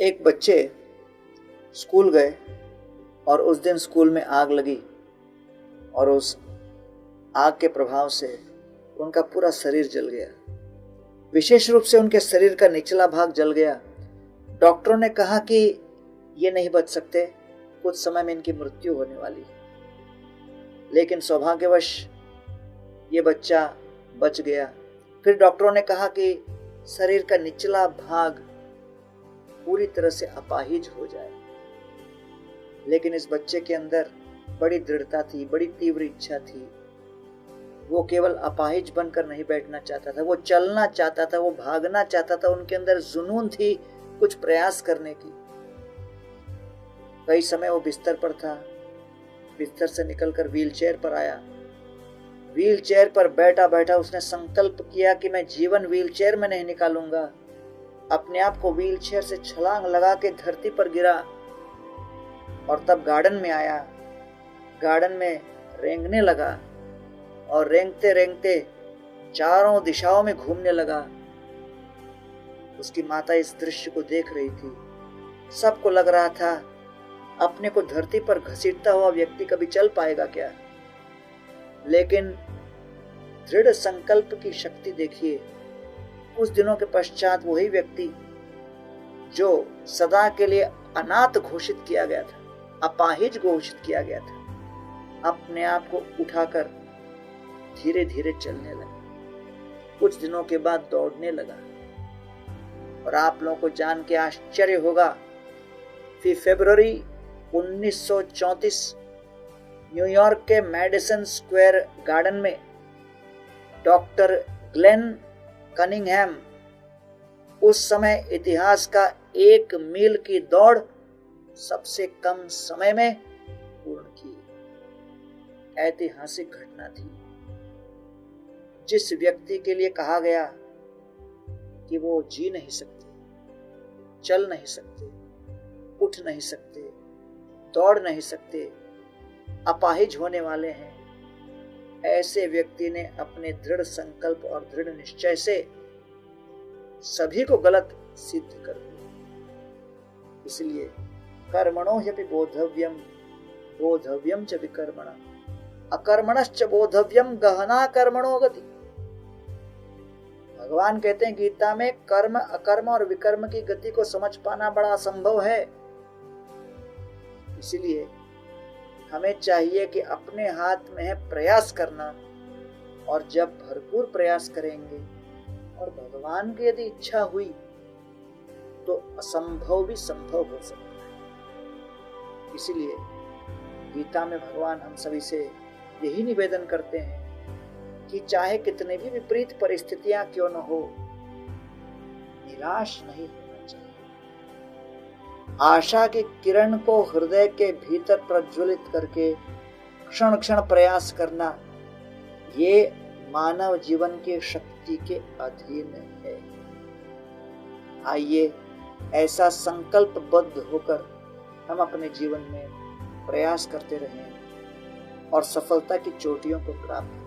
एक बच्चे स्कूल गए और उस दिन स्कूल में आग लगी और उस आग के प्रभाव से उनका पूरा शरीर जल गया। विशेष रूप से उनके शरीर का निचला भाग जल गया। डॉक्टरों ने कहा कि ये नहीं बच सकते, कुछ समय में इनकी मृत्यु होने वाली है। लेकिन सौभाग्यवश ये बच्चा बच गया। फिर डॉक्टरों ने कहा कि शरीर का निचला भाग पूरी तरह से अपाहिज हो जाए। लेकिन इस बच्चे के अंदर बड़ी दृढ़ता थी, बड़ी तीव्र इच्छा थी। वो केवल अपाहिज बनकर नहीं बैठना चाहता था, वो चलना चाहता था, वो भागना चाहता था। उनके अंदर जुनून थी कुछ प्रयास करने की। कई समय वो बिस्तर पर था, बिस्तर से निकलकर व्हीलचेयर पर आया। व्हीलचेयर पर बैठा बैठा उसने संकल्प किया कि मैं जीवन व्हीलचेयर में नहीं निकालूंगा। अपने आप को व्हीलचेयर से छलांग लगा के धरती पर गिरा और तब गार्डन में आया। गार्डन में रेंगने लगा और रेंगते रेंगते चारों दिशाओं में घूमने लगा। उसकी माता इस दृश्य को देख रही थी। सबको लग रहा था अपने को धरती पर घसीटता हुआ व्यक्ति कभी चल पाएगा क्या। लेकिन दृढ़ संकल्प की शक्ति देखिए। कुछ दिनों के पश्चात वही व्यक्ति जो सदा के लिए अनाथ घोषित किया गया था, अपाहिज घोषित किया गया था, अपने आप को उठाकर धीरे धीरे चलने लगा। कुछ दिनों के बाद दौड़ने लगा। और आप लोगों को जान के आश्चर्य होगा, फरवरी 1934 न्यूयॉर्क के मैडिसन स्क्वायर गार्डन में डॉक्टर ग्लेन कनिंघम उस समय इतिहास का 1 मील की दौड़ सबसे कम समय में पूर्ण की। ऐतिहासिक घटना थी। जिस व्यक्ति के लिए कहा गया कि वो जी नहीं सकते, चल नहीं सकते, उठ नहीं सकते, दौड़ नहीं सकते, अपाहिज होने वाले हैं, ऐसे व्यक्ति ने अपने दृढ़ संकल्प और दृढ़ निश्चय से सभी को गलत सिद्ध कर दिया। इसलिए कर्मणो ह्यपि बोधव्यम बोधव्यम च विकर्मणा अकर्मणश्च बोधव्यम गहना कर्मणो गति। भगवान कहते हैं गीता में, कर्म अकर्म और विकर्म की गति को समझ पाना बड़ा असंभव है। इसलिए हमें चाहिए कि अपने हाथ में है प्रयास करना, और जब भरपूर प्रयास करेंगे और भगवान की यदि इच्छा हुई तो असंभव भी संभव हो सकता है। इसलिए गीता में भगवान हम सभी से यही निवेदन करते हैं कि चाहे कितने भी विपरीत परिस्थितियां क्यों न हो, निराश नहीं होना चाहिए। आशा की किरण को हृदय के भीतर प्रज्वलित करके क्षण क्षण प्रयास करना, ये मानव जीवन की शक्ति के अधीन है। आइए ऐसा संकल्पबद्ध होकर हम अपने जीवन में प्रयास करते रहें और सफलता की चोटियों को प्राप्त